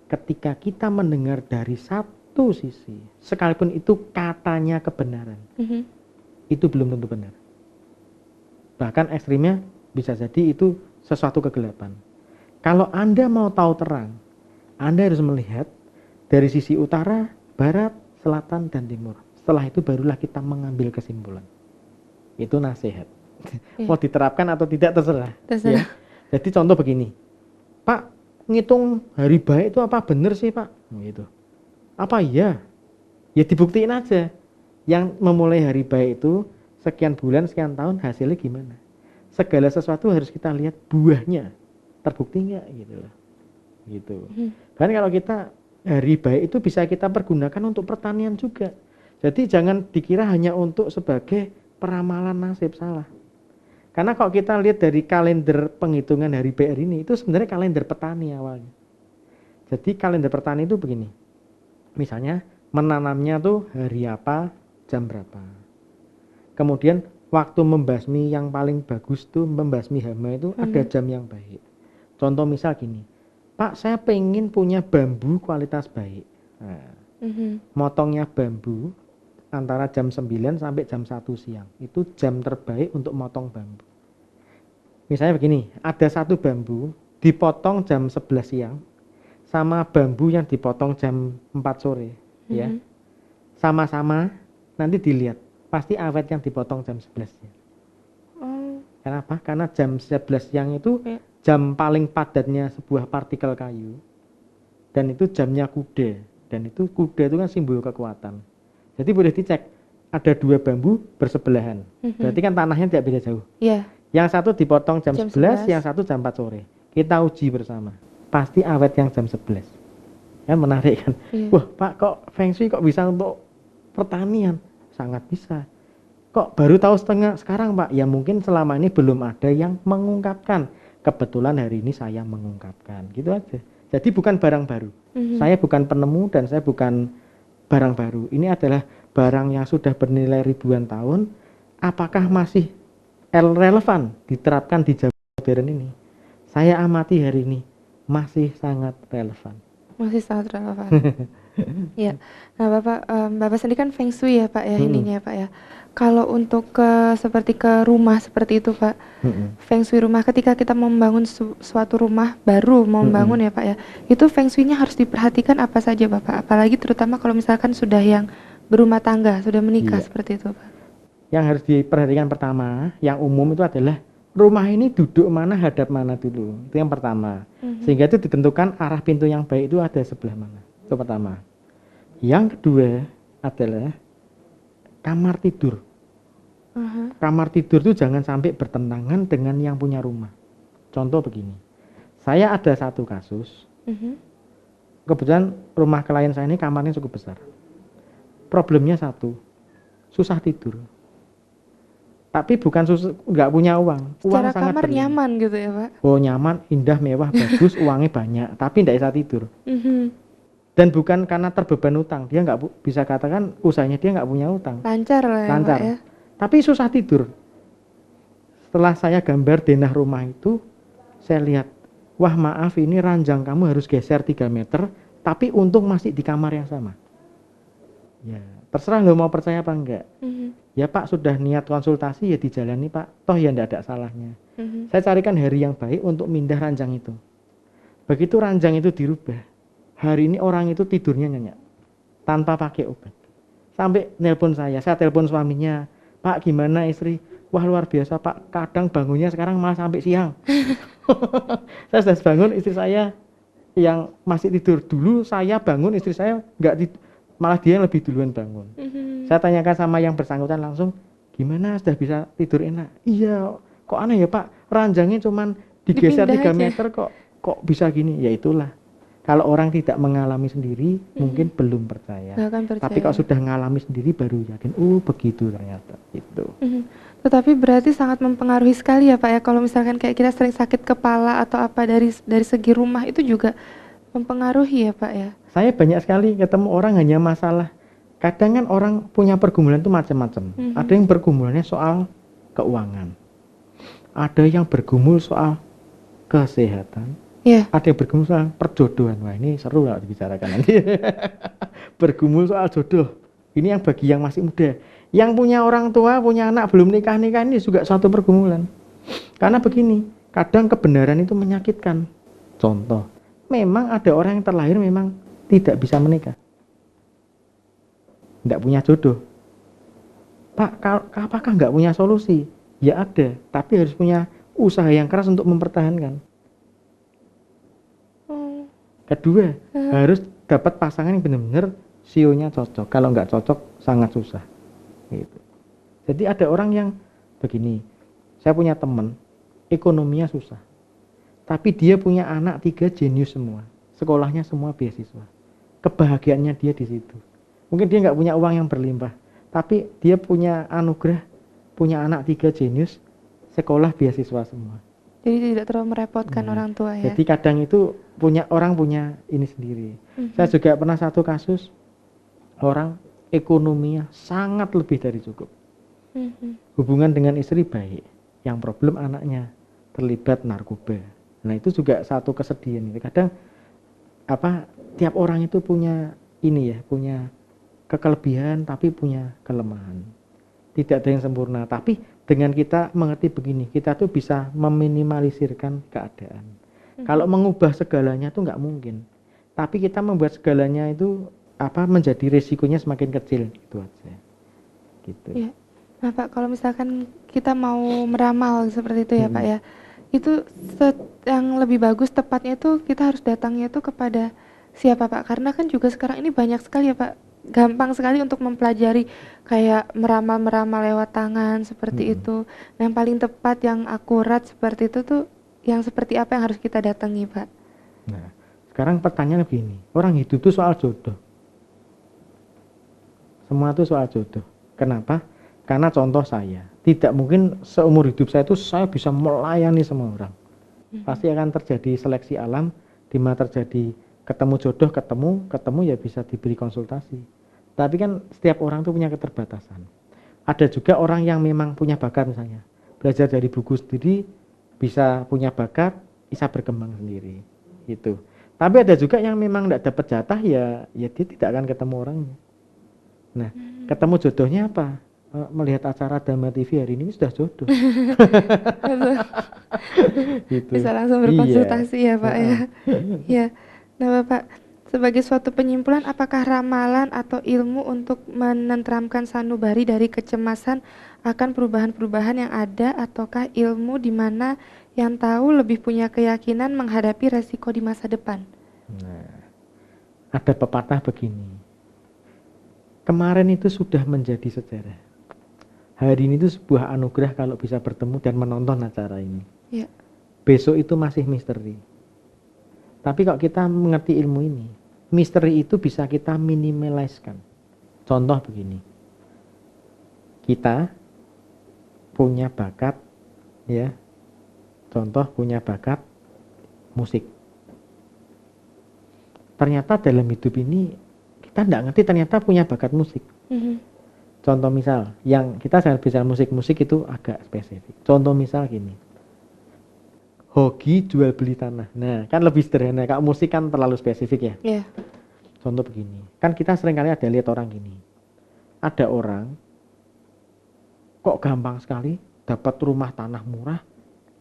ketika kita mendengar dari satu sisi, sekalipun itu katanya kebenaran, itu belum tentu benar. Bahkan ekstrimnya bisa jadi itu sesuatu kegelapan. Kalau Anda mau tahu terang, Anda harus melihat dari sisi utara, barat, selatan, dan timur. Setelah itu barulah kita mengambil kesimpulan. Itu nasihat. Mau diterapkan atau tidak terserah. Ya. Jadi contoh begini, Pak, ngitung hari baik itu apa benar sih Pak? Gitu. Apa iya? Ya dibuktiin aja. Yang memulai hari baik itu sekian bulan, sekian tahun, hasilnya gimana? Segala sesuatu harus kita lihat buahnya. Terbukti nggak gitu loh. Gitu. Kan kalau kita hari baik itu bisa kita pergunakan untuk pertanian juga. Jadi jangan dikira hanya untuk sebagai peramalan nasib, salah. Karena kalau kita lihat dari kalender penghitungan hari BR ini, itu sebenarnya kalender petani awalnya. Jadi kalender petani itu begini. Misalnya menanamnya tuh hari apa, jam berapa. Kemudian waktu membasmi yang paling bagus tuh, membasmi hama itu ada jam yang baik. Contoh misal gini, Pak, saya pengen punya bambu kualitas baik. Nah, motongnya bambu antara jam 9 sampai jam 1 siang. Itu jam terbaik untuk motong bambu. Misalnya begini, ada satu bambu dipotong jam 11 siang sama bambu yang dipotong jam 4 sore. Ya. Sama-sama nanti dilihat, pasti awet yang dipotong jam 11 siang. Kenapa? Karena jam 11 siang itu jam paling padatnya sebuah partikel kayu. Dan itu jamnya kuda. Dan itu kuda itu kan simbol kekuatan. Jadi boleh dicek, ada dua bambu bersebelahan. Berarti kan tanahnya tidak beda jauh. Iya. Yang satu dipotong jam 11, yang satu jam 4 sore. Kita uji bersama. Pasti awet yang jam 11. Kan menarik kan? Wah Pak, kok Feng Shui kok bisa untuk pertanian? Sangat bisa. Kok baru tahu setengah sekarang Pak? Ya mungkin selama ini belum ada yang mengungkapkan. Kebetulan hari ini saya mengungkapkan. Gitu aja. Jadi bukan barang baru. Saya bukan penemu dan saya bukan barang baru. Ini adalah barang yang sudah bernilai ribuan tahun. Apakah masih relevan diterapkan di zaman modern ini? Saya amati hari ini masih sangat relevan. Masih sangat relevan. Ya. Nah, Bapak sendiri kan Feng Shui ya, Pak ya, ininya ya, Pak ya. Kalau untuk seperti ke rumah seperti itu, Pak. Feng Shui rumah, ketika kita membangun suatu rumah baru mau membangun ya, Pak ya. Itu Feng Shui-nya harus diperhatikan apa saja, Bapak? Apalagi terutama kalau misalkan sudah yang berumah tangga, sudah menikah seperti itu, Pak. Yang harus diperhatikan pertama, yang umum itu adalah rumah ini duduk mana, hadap mana dulu. Itu yang pertama. Sehingga itu ditentukan arah pintu yang baik itu ada sebelah mana. Itu pertama. Yang kedua adalah kamar tidur. Kamar tidur itu jangan sampai bertentangan dengan yang punya rumah. Contoh begini. Saya ada satu kasus. Kebetulan rumah klien saya ini kamarnya cukup besar. Problemnya satu, susah tidur. Tapi bukan nggak punya uang. Secara kamar nyaman gitu ya Pak? Oh nyaman, indah, mewah, bagus, uangnya banyak. Tapi tidak bisa tidur. Dan bukan karena terbeban utang. Dia nggak bisa katakan usahanya dia nggak punya utang. Lancar lah ya Lancar. Pak ya? Tapi susah tidur. Setelah saya gambar denah rumah itu, saya lihat, wah maaf ini ranjang kamu harus geser 3 meter, tapi untung masih di kamar yang sama. Ya, terserah lo mau percaya apa enggak. Ya Pak, sudah niat konsultasi ya dijalani Pak, toh ya enggak ada salahnya. Saya carikan hari yang baik untuk mindah ranjang itu. Begitu ranjang itu dirubah, hari ini orang itu tidurnya nyenyak, tanpa pakai obat. Sampai nelpon saya telepon suaminya, Pak gimana istri? Wah luar biasa Pak, kadang bangunnya sekarang malah sampai siang. Saya sudah bangun, istri saya yang masih tidur dulu, saya bangun, istri saya enggak malah dia yang lebih duluan bangun. Saya tanyakan sama yang bersangkutan langsung, gimana sudah bisa tidur enak? Iya, kok aneh ya Pak, ranjangnya cuman digeser 3 meter kok bisa gini? Ya itulah, Kalau orang tidak mengalami sendiri, mungkin belum percaya. Nggak akan percaya. Tapi kalau sudah mengalami sendiri, baru yakin, begitu ternyata. Itu. Tetapi berarti sangat mempengaruhi sekali ya Pak ya, kalau misalkan kayak kita sering sakit kepala atau apa dari segi rumah itu juga mempengaruhi ya Pak ya. Saya banyak sekali ketemu orang hanya masalah. Kadang kan orang punya pergumulan itu macam-macam. Ada yang pergumulannya soal keuangan. Ada yang bergumul soal kesehatan. Ada yang bergumul soal perjodohan. Wah, ini seru lah dibicarakan nanti. Bergumul soal jodoh. Ini yang bagi yang masih muda. Yang punya orang tua, punya anak belum nikah-nikah, ini juga suatu pergumulan. Karena begini, kadang kebenaran itu menyakitkan. Contoh, memang ada orang yang terlahir memang tidak bisa menikah. Tidak punya jodoh. Pak, apakah nggak punya solusi? Ya ada, tapi harus punya usaha yang keras untuk mempertahankan. Kedua, harus dapat pasangan yang benar-benar sionya cocok. Kalau nggak cocok, sangat susah. Gitu. Jadi ada orang yang begini, saya punya teman, ekonominya susah. Tapi dia punya anak 3 jenius semua. Sekolahnya semua beasiswa. Kebahagiaannya dia di situ. Mungkin dia nggak punya uang yang berlimpah. Tapi dia punya anugerah, punya anak 3 jenius, sekolah beasiswa semua. Jadi tidak terlalu merepotkan orang tua ya. Jadi kadang itu orang punya ini sendiri. Saya juga pernah satu kasus orang ekonominya sangat lebih dari cukup. Hubungan dengan istri baik, yang problem anaknya terlibat narkoba. Nah itu juga satu kesedihan. Kadang tiap orang itu punya punya kekelebihan tapi punya kelemahan. Tidak ada yang sempurna. Tapi dengan kita mengerti begini, kita tuh bisa meminimalisirkan keadaan. Kalau mengubah segalanya tuh nggak mungkin. Tapi kita membuat segalanya itu menjadi resikonya semakin kecil, itu aja. Gitu. Ya. Nah Pak, kalau misalkan kita mau meramal seperti itu ya Pak ya, itu yang lebih bagus tepatnya itu kita harus datangnya itu kepada siapa Pak? Karena kan juga sekarang ini banyak sekali ya Pak. Gampang sekali untuk mempelajari kayak meramal lewat tangan seperti itu. Nah, yang paling tepat yang akurat seperti itu tuh yang seperti apa yang harus kita datangi Pak? Nah, sekarang pertanyaan begini, orang hidup itu soal jodoh. Semua itu soal jodoh. Kenapa? Karena contoh saya, tidak mungkin seumur hidup saya itu saya bisa melayani semua orang. Pasti akan terjadi seleksi alam, di mana terjadi ketemu jodoh, ketemu ya bisa diberi konsultasi. Tapi kan setiap orang tuh punya keterbatasan. Ada juga orang yang memang punya bakat misalnya, belajar dari buku sendiri, bisa punya bakat, bisa berkembang sendiri. Gitu. Tapi ada juga yang memang tidak dapat jatah ya dia tidak akan ketemu orangnya. Nah, ketemu jodohnya apa? Melihat acara Dhamma TV hari ini sudah jodoh. Gitu. Bisa langsung berkonsultasi ya Pak ya. Ya. Nah Bapak, sebagai suatu penyimpulan, apakah ramalan atau ilmu untuk menenteramkan sanubari dari kecemasan akan perubahan-perubahan yang ada, ataukah ilmu di mana yang tahu lebih punya keyakinan menghadapi resiko di masa depan? Nah, ada pepatah begini. Kemarin itu sudah menjadi sejarah. Hari ini itu sebuah anugerah kalau bisa bertemu dan menonton acara ini. Ya. Besok itu masih misteri. Tapi kalau kita mengerti ilmu ini, misteri itu bisa kita minimaliskan. Contoh begini, kita punya bakat, ya, contoh punya bakat musik. Ternyata dalam hidup ini kita tidak ngerti ternyata punya bakat musik. Contoh misal, yang kita saya bicara musik itu agak spesifik. Contoh misal gini, hoki jual beli tanah. Nah, kan lebih sederhana. Kalau musik kan terlalu spesifik ya. Yeah. Contoh begini, kan kita seringkali ada lihat orang gini. Ada orang kok gampang sekali dapat rumah tanah murah,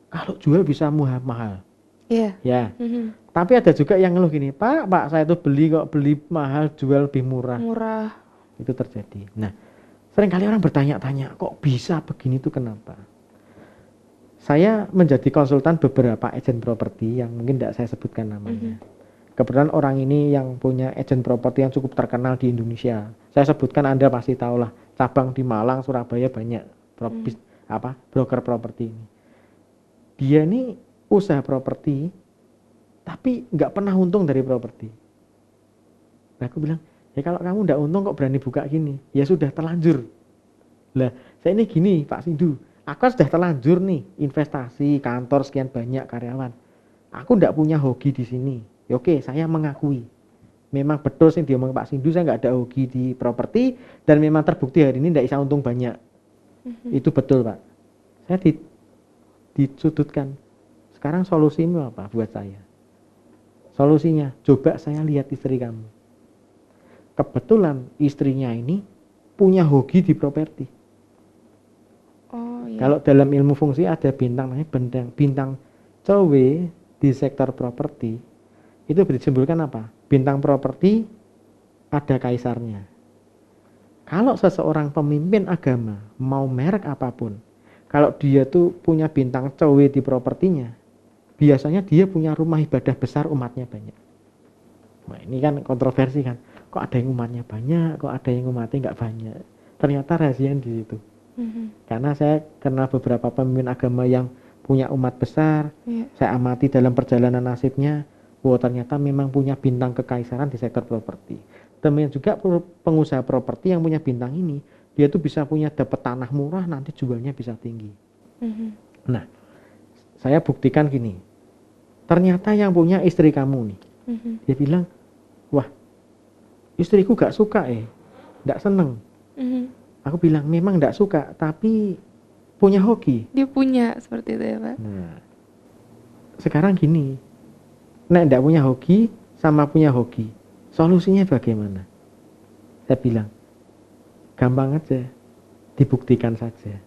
kalau jual bisa mahal. Iya. Ya. Tapi ada juga yang ngeluh gini, Pak saya tuh beli mahal, jual lebih murah. Murah. Itu terjadi. Nah, seringkali orang bertanya-tanya, kok bisa begini tuh kenapa? Saya menjadi konsultan beberapa agen properti yang mungkin tidak saya sebutkan namanya. Kebetulan orang ini yang punya agen properti yang cukup terkenal di Indonesia. Saya sebutkan Anda pasti tahu lah, cabang di Malang, Surabaya banyak broker properti ini. Dia ini usaha properti tapi nggak pernah untung dari properti. Nah, aku bilang, ya kalau kamu nggak untung kok berani buka gini? Ya sudah terlanjur. Lah, saya ini gini Pak Sindu, aku kan sudah terlanjur nih investasi kantor sekian banyak karyawan. Aku nggak punya hoki di sini. Ya oke, saya mengakui. Memang betul sih diomong Pak Sindu, saya nggak ada hoki di properti dan memang terbukti hari ini nggak bisa untung banyak. Itu betul Pak. Saya disudutkan. Sekarang solusinya apa buat saya? Solusinya, coba saya lihat istri kamu. Kebetulan istrinya ini punya hoki di properti. Oh iya. Kalau dalam ilmu fungsi ada bintang namanya bintang Cowe di sektor properti. Itu disebutkan apa? Bintang properti ada kaisarnya. Kalau seseorang pemimpin agama mau merek apapun, kalau dia tuh punya bintang Cowe di propertinya, biasanya dia punya rumah ibadah besar, umatnya banyak. Nah, ini kan kontroversi kan. Kok ada yang umatnya banyak, kok ada yang umatnya nggak banyak. Ternyata rahasia di situ. Karena saya kenal beberapa pemimpin agama yang punya umat besar, saya amati dalam perjalanan nasibnya, ternyata memang punya bintang kekaisaran di sektor properti. Demikian juga pengusaha properti yang punya bintang ini, dia tuh bisa punya dapat tanah murah, nanti jualnya bisa tinggi. Nah, saya buktikan gini, ternyata yang punya istri kamu nih, dia bilang, wah, istriku gak suka gak seneng. Aku bilang memang gak suka, tapi punya hoki. Dia punya seperti itu ya Pak. Nah, sekarang gini, nek ndak punya hoki sama punya hoki, solusinya bagaimana? Saya bilang, gampang aja, dibuktikan saja.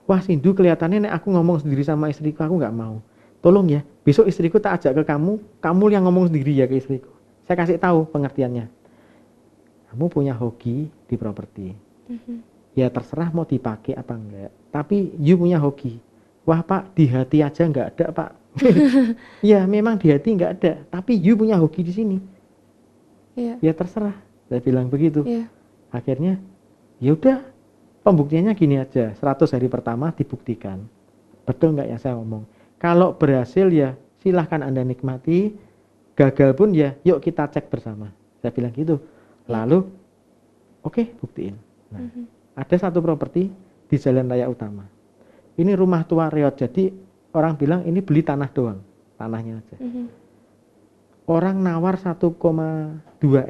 Wah Sindu, kelihatannya nek aku ngomong sendiri sama istriku, aku nggak mau. Tolong ya, besok istriku tak ajak ke kamu, kamu yang ngomong sendiri ya ke istriku. Saya kasih tahu pengertiannya. Kamu punya hoki di properti. Ya terserah mau dipakai apa enggak. Tapi you punya hoki. Wah Pak, di hati aja nggak ada Pak. Ya memang di hati nggak ada, tapi you punya hoki di sini. Ya terserah, saya bilang begitu. Akhirnya, ya udah, pembuktiannya gini aja, 100 hari pertama dibuktikan. Betul nggak yang saya ngomong? Kalau berhasil ya silahkan Anda nikmati, gagal pun ya yuk kita cek bersama. Saya bilang gitu. Lalu, oke, buktiin. Nah, ada satu properti di Jalan Raya Utama. Ini rumah tua reot, jadi orang bilang ini beli tanah doang, tanahnya aja. Orang nawar 1,2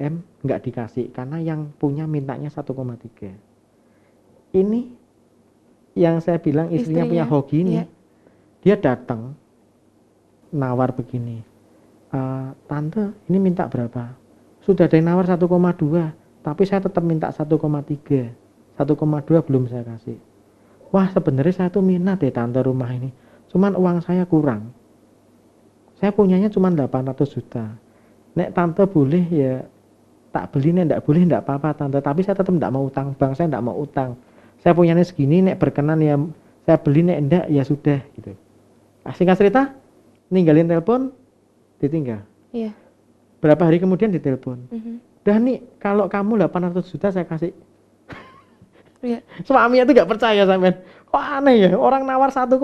M nggak dikasih karena yang punya mintanya 1,3. Ini yang saya bilang istrinya punya hoki ini, dia datang nawar begini, tante ini minta berapa? Sudah ada yang nawar 1,2, tapi saya tetap minta 1,3, 1,2 belum saya kasih. Wah sebenarnya saya tuh minat tante rumah ini, cuman uang saya kurang. Saya punyanya cuma 800 juta. Nek tante boleh ya tak beli, nek enggak boleh enggak apa-apa tante. Tapi saya tetap enggak mau utang bank, saya enggak mau utang. Saya punyanya segini, nek berkenan ya saya beli, nek enggak ya sudah gitu. Singkat cerita, ninggalin telepon, ditinggal. Iya. Berapa hari kemudian ditelepon. Dah nih, kalau kamu 800 juta saya kasih. Suaminya tuh enggak percaya sampean. Kok aneh ya, orang nawar 1,2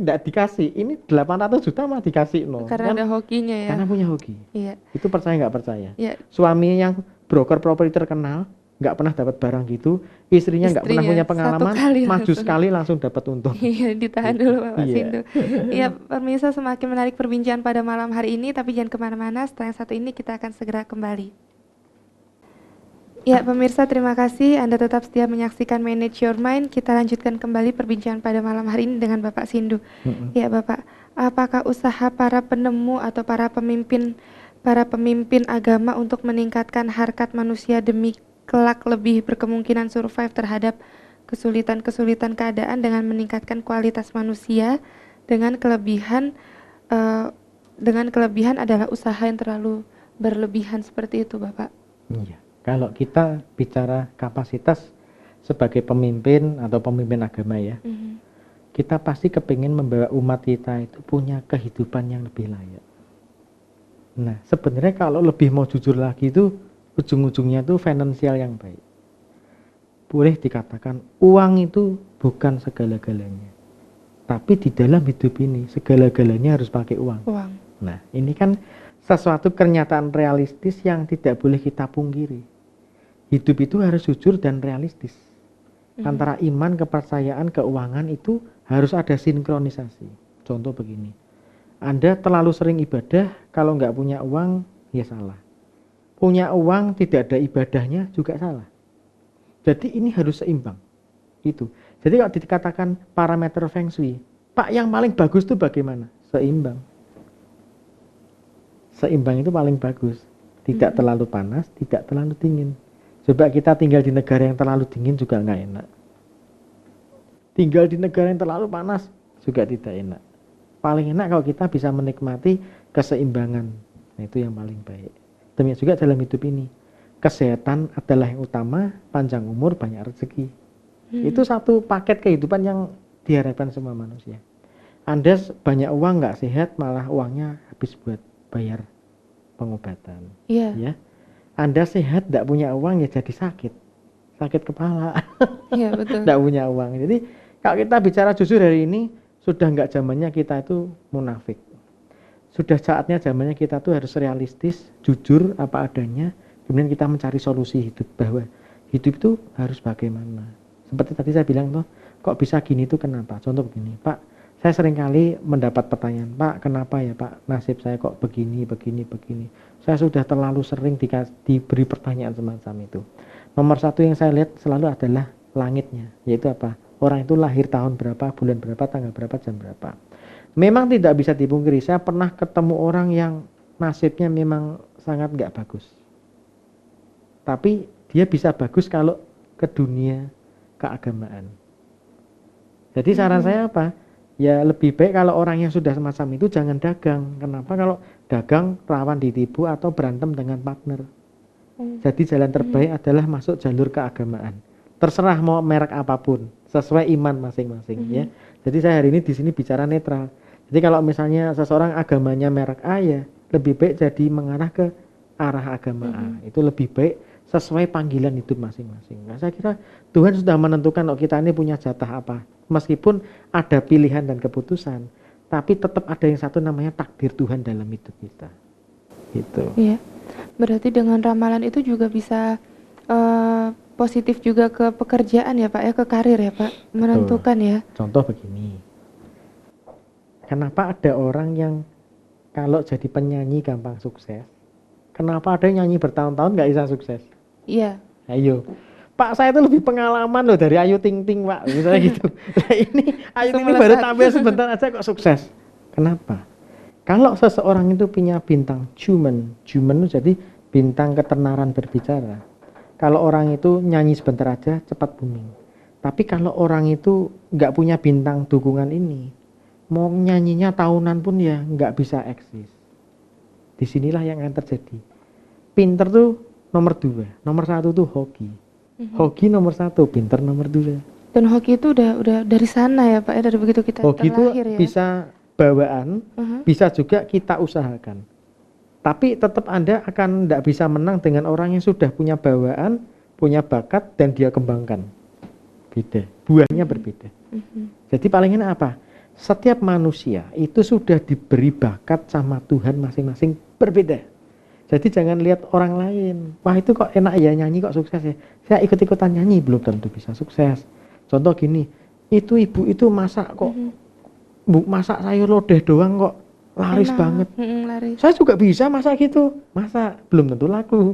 enggak dikasih, ini 800 juta mah dikasih no. Karena ada hokinya ya. Karena punya hoki. Iya. Itu percaya nggak percaya. Iya. Suami yang broker properti terkenal, nggak pernah dapat barang gitu, istrinya nggak pernah punya pengalaman, maju sekali langsung dapat untung. Iya, ditahan dulu Bapak Sindu. Iya, pemirsa, semakin menarik perbincangan pada malam hari ini, tapi jangan kemana-mana, setelah yang satu ini kita akan segera kembali. Ya, pemirsa, terima kasih Anda tetap setia menyaksikan Manage Your Mind. Kita lanjutkan kembali perbincangan pada malam hari ini dengan Bapak Sindu. Ya Bapak, apakah usaha para penemu atau para pemimpin agama untuk meningkatkan harkat manusia demi kelak lebih berkemungkinan survive terhadap kesulitan-kesulitan keadaan dengan meningkatkan kualitas manusia, dengan kelebihan adalah usaha yang terlalu berlebihan seperti itu Bapak? Iya. Kalau kita bicara kapasitas sebagai pemimpin atau pemimpin agama ya, kita pasti kepingin membawa umat kita itu punya kehidupan yang lebih layak. Nah, sebenarnya kalau lebih mau jujur lagi itu ujung-ujungnya itu finansial yang baik. Boleh dikatakan uang itu bukan segala-galanya. Tapi di dalam hidup ini segala-galanya harus pakai uang. Nah, ini kan sesuatu kenyataan realistis yang tidak boleh kita pungkiri. Hidup itu harus jujur dan realistis. Antara iman, kepercayaan, keuangan itu harus ada sinkronisasi. Contoh begini, Anda terlalu sering ibadah, kalau nggak punya uang, ya salah. Punya uang, tidak ada ibadahnya, juga salah. Jadi ini harus seimbang. Itu. Jadi kalau dikatakan parameter Feng Shui, Pak, yang paling bagus itu bagaimana? Seimbang. Seimbang itu paling bagus. Tidak terlalu panas, tidak terlalu dingin. Coba kita tinggal di negara yang terlalu dingin juga nggak enak. Tinggal di negara yang terlalu panas juga tidak enak. Paling enak kalau kita bisa menikmati keseimbangan. Nah, itu yang paling baik. Demikian juga dalam hidup ini. Kesehatan adalah yang utama, panjang umur, banyak rezeki. Itu satu paket kehidupan yang diharapkan semua manusia. Anda banyak uang nggak sehat, malah uangnya habis buat bayar pengobatan. Iya. Ya. Anda sehat, tidak punya uang, ya jadi sakit kepala. Iya, betul. Tidak punya uang. Jadi kalau kita bicara jujur hari ini, sudah nggak zamannya kita itu munafik. Sudah saatnya zamannya kita tuh harus realistis, jujur apa adanya. Kemudian kita mencari solusi hidup, bahwa hidup itu harus bagaimana. Seperti tadi saya bilang tuh, kok bisa gini tuh kenapa? Contoh begini, Pak, saya seringkali mendapat pertanyaan, Pak, kenapa ya Pak, nasib saya kok begini. Saya sudah terlalu sering diberi pertanyaan semacam itu. Nomor satu yang saya lihat selalu adalah langitnya, yaitu apa? Orang itu lahir tahun berapa, bulan berapa, tanggal berapa, jam berapa. Memang tidak bisa dipungkiri, saya pernah ketemu orang yang nasibnya memang sangat nggak bagus. Tapi dia bisa bagus kalau ke dunia keagamaan. Jadi saran saya apa? Ya lebih baik kalau orang yang sudah semacam itu jangan dagang. Kenapa? Kalau dagang rawan ditipu atau berantem dengan partner. Jadi jalan terbaik adalah masuk jalur keagamaan. Terserah mau merek apapun, sesuai iman masing-masing ya. Jadi saya hari ini di sini bicara netral. Jadi kalau misalnya seseorang agamanya merek A, ya lebih baik jadi mengarah ke arah agama A. Itu lebih baik sesuai panggilan hidup masing-masing. Nah, saya kira Tuhan sudah menentukan kalau kita ini punya jatah apa. Meskipun ada pilihan dan keputusan, tapi tetap ada yang satu namanya takdir Tuhan dalam hidup kita. Gitu. Iya. Berarti dengan ramalan itu juga bisa positif juga ke pekerjaan ya Pak ya, ke karir ya Pak, menentukan ya. Contoh begini, kenapa ada orang yang kalau jadi penyanyi gampang sukses, kenapa ada yang nyanyi bertahun-tahun nggak bisa sukses? Iya. Ayo, Pak, saya itu lebih pengalaman loh dari Ayu Ting Ting Pak, misalnya gitu. Nah, ini Ayu Ting Ting baru tampil sebentar aja kok sukses. Kenapa? Kalau seseorang itu punya bintang Jumen itu jadi bintang ketenaran berbicara. Kalau orang itu nyanyi sebentar aja cepat booming. Tapi kalau orang itu nggak punya bintang dukungan ini, mau nyanyinya tahunan pun ya nggak bisa eksis. Disinilah yang akan terjadi. Pinter tuh nomor 2, nomor 1 tuh hoki. Hoki nomor 1, pinter nomor 2. Dan hoki itu udah dari sana ya Pak ya, dari begitu kita hoki terlahir itu ya. Bisa bawaan, bisa juga kita usahakan. Tapi tetap Anda akan tidak bisa menang dengan orang yang sudah punya bawaan, punya bakat, dan dia kembangkan. Beda, buahnya berbeda. Jadi paling enak apa? Setiap manusia itu sudah diberi bakat sama Tuhan masing-masing berbeda. Jadi jangan lihat orang lain. Wah itu kok enak ya nyanyi kok sukses ya. Saya ikut-ikutan nyanyi belum tentu bisa sukses. Contoh gini, itu ibu itu masak kok, masak sayur lodeh doang kok laris banget. Laris. Saya juga bisa masak gitu, masak belum tentu laku.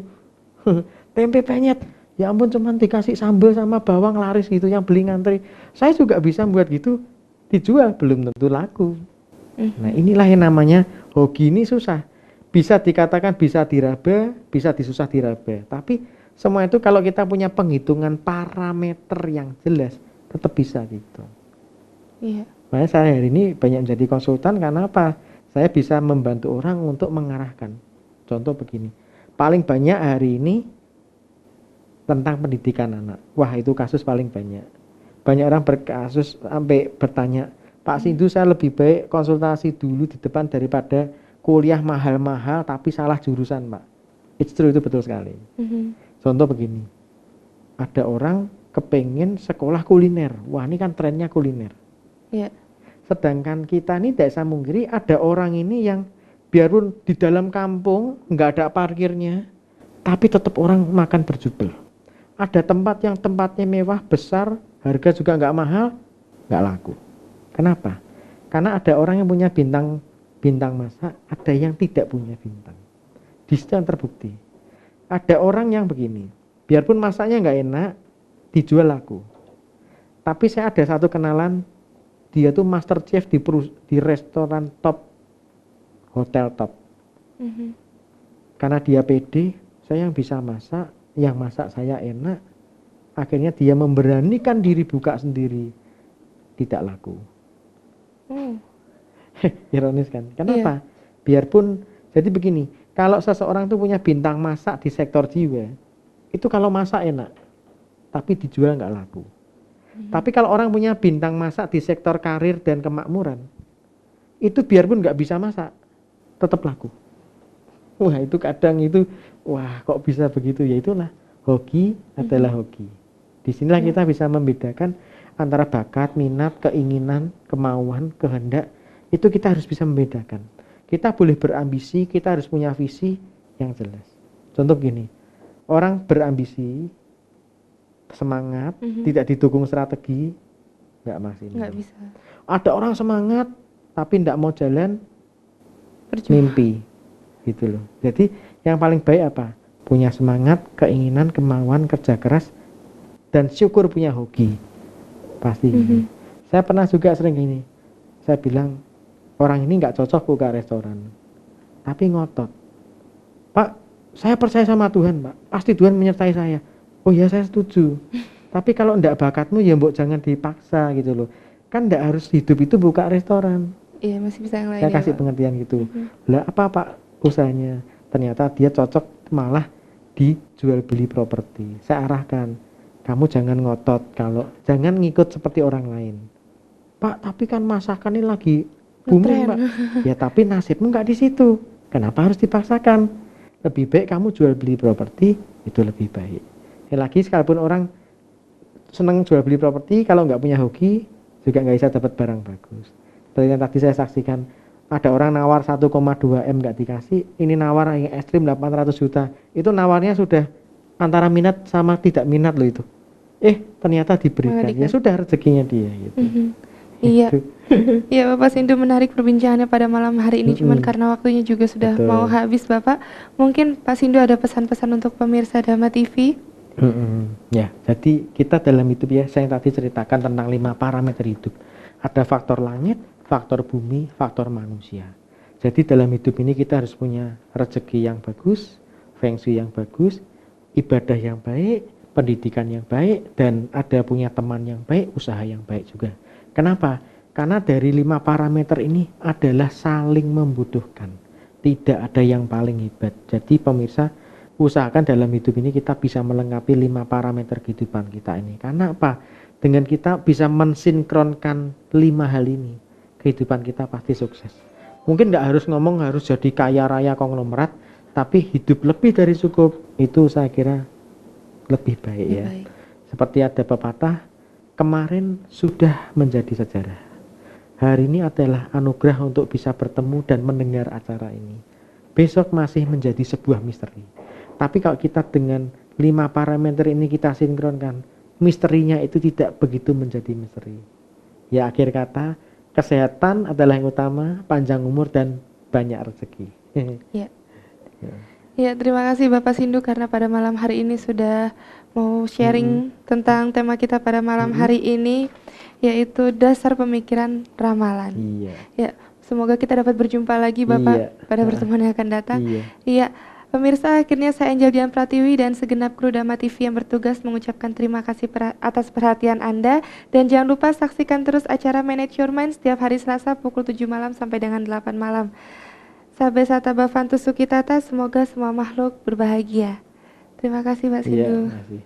Tempe penyet, ya ampun cuman dikasih sambal sama bawang laris gitu, yang beli ngantri. Saya juga bisa buat gitu, dijual belum tentu laku. Nah inilah yang namanya hoki. Ini susah, bisa dikatakan bisa diraba, bisa disusah diraba. Tapi semua itu kalau kita punya penghitungan parameter yang jelas, tetap bisa gitu. Iya. Makanya saya hari ini banyak menjadi konsultan karena apa? Saya bisa membantu orang untuk mengarahkan. Contoh begini, paling banyak hari ini tentang pendidikan anak. Wah itu kasus paling banyak. Banyak orang berkasus sampai bertanya, Pak Sindu saya lebih baik konsultasi dulu di depan daripada kuliah mahal-mahal tapi salah jurusan Pak. It's true, itu betul sekali. Contoh begini, ada orang kepengen sekolah kuliner. Wah ini kan trennya kuliner. Iya. Sedangkan kita ini tidak bisa mungkiri ada orang ini yang Biarpun di dalam kampung nggak ada parkirnya, tapi tetap orang makan berjubel. Ada tempat yang tempatnya mewah, besar, harga juga nggak mahal, nggak laku. Kenapa? Karena ada orang yang punya bintang masak, ada yang tidak punya bintang. Di situ yang terbukti. Ada orang yang begini, biarpun masaknya nggak enak, dijual laku. Tapi saya ada satu kenalan, dia tuh master chef di restoran top, hotel top. Karena dia pede, saya yang bisa masak, yang masak saya enak, akhirnya dia memberanikan diri buka sendiri, tidak laku. Ironis kan? Kenapa? Biarpun, jadi begini, kalau seseorang tuh punya bintang masak di sektor jiwa, itu kalau masak enak, tapi dijual nggak laku. Tapi kalau orang punya bintang masak di sektor karir dan kemakmuran, itu biarpun nggak bisa masak, tetap laku. Wah itu kadang itu, wah kok bisa begitu? Ya itulah, hoki adalah hoki. Disinilah kita bisa membedakan antara bakat, minat, keinginan, kemauan, kehendak. Itu kita harus bisa membedakan. Kita boleh berambisi, kita harus punya visi yang jelas. Contoh gini, orang berambisi, semangat, tidak didukung strategi, nggak maksimal. Nggak bisa. Ada orang semangat, tapi nggak mau jalan, mimpi, gitu loh. Jadi yang paling baik apa? Punya semangat, keinginan, kemauan, kerja keras, dan syukur punya hoki. Pasti. Saya pernah juga sering gini, saya bilang, orang ini nggak cocok buka restoran, tapi ngotot. Pak, saya percaya sama Tuhan, Pak. Pasti Tuhan menyertai saya. Oh ya, saya setuju. Tapi kalau ndak bakatmu ya mbok jangan dipaksa gitu loh. Kan ndak harus hidup itu buka restoran. Iya, masih bisa yang lain. Saya kasih pengertian gitu. Lah apa Pak usahanya? Ternyata dia cocok malah dijual beli properti. Saya arahkan, kamu jangan ngotot, kalau jangan ngikut seperti orang lain. Pak, tapi kan masakan ini lagi booming, Pak. Ya tapi nasibmu nggak di situ. Kenapa harus dipaksakan? Lebih baik kamu jual beli properti, itu lebih baik. Ya lagi sekalipun orang senang jual beli properti, kalau nggak punya hoki juga nggak bisa dapat barang bagus. Seperti yang tadi saya saksikan, ada orang nawar 1,2 M nggak dikasih, ini nawar yang ekstrim 800 juta. Itu nawarnya sudah antara minat sama tidak minat loh itu. Ternyata diberikan. Ya sudah rezekinya dia gitu. Iya. Iya Bapak Sindu, menarik perbincangannya pada malam hari ini, cuman karena waktunya juga sudah mau habis Bapak. Mungkin Pak Sindu ada pesan-pesan untuk pemirsa Dhamma TV? Ya, jadi kita dalam hidup ya, saya tadi ceritakan tentang 5 parameter hidup. Ada faktor langit, faktor bumi, faktor manusia. Jadi dalam hidup ini kita harus punya rezeki yang bagus, feng shui yang bagus, ibadah yang baik, pendidikan yang baik, dan ada punya teman yang baik, usaha yang baik juga. Kenapa? Karena dari 5 parameter ini adalah saling membutuhkan. Tidak ada yang paling hebat. Jadi pemirsa, usahakan dalam hidup ini kita bisa melengkapi 5 parameter kehidupan kita ini. Karena apa? Dengan kita bisa mensinkronkan 5 hal ini, kehidupan kita pasti sukses. Mungkin nggak harus ngomong harus jadi kaya raya konglomerat, tapi hidup lebih dari cukup, itu saya kira lebih baik ya. Seperti ada pepatah, kemarin sudah menjadi sejarah. Hari ini adalah anugerah untuk bisa bertemu dan mendengar acara ini. Besok masih menjadi sebuah misteri. Tapi kalau kita dengan 5 parameter ini kita sinkronkan, misterinya itu tidak begitu menjadi misteri. Ya akhir kata, kesehatan adalah yang utama, panjang umur dan banyak rezeki. Ya. Ya, terima kasih Bapak Sindu karena pada malam hari ini sudah mau sharing tentang tema kita pada malam hari ini, yaitu dasar pemikiran ramalan. Ya, semoga kita dapat berjumpa lagi Bapak pada pertemuan yang akan datang. Iya. Pemirsa, akhirnya saya Angel Dian Pratiwi dan segenap kru Dhamma TV yang bertugas mengucapkan terima kasih atas perhatian Anda, dan jangan lupa saksikan terus acara Manage Your Mind setiap hari Selasa pukul 7 malam sampai dengan 8 malam. Sabe Sata Bhavantu Sukhitata, semoga semua makhluk berbahagia. Terima kasih Pak Sindu. Terima kasih.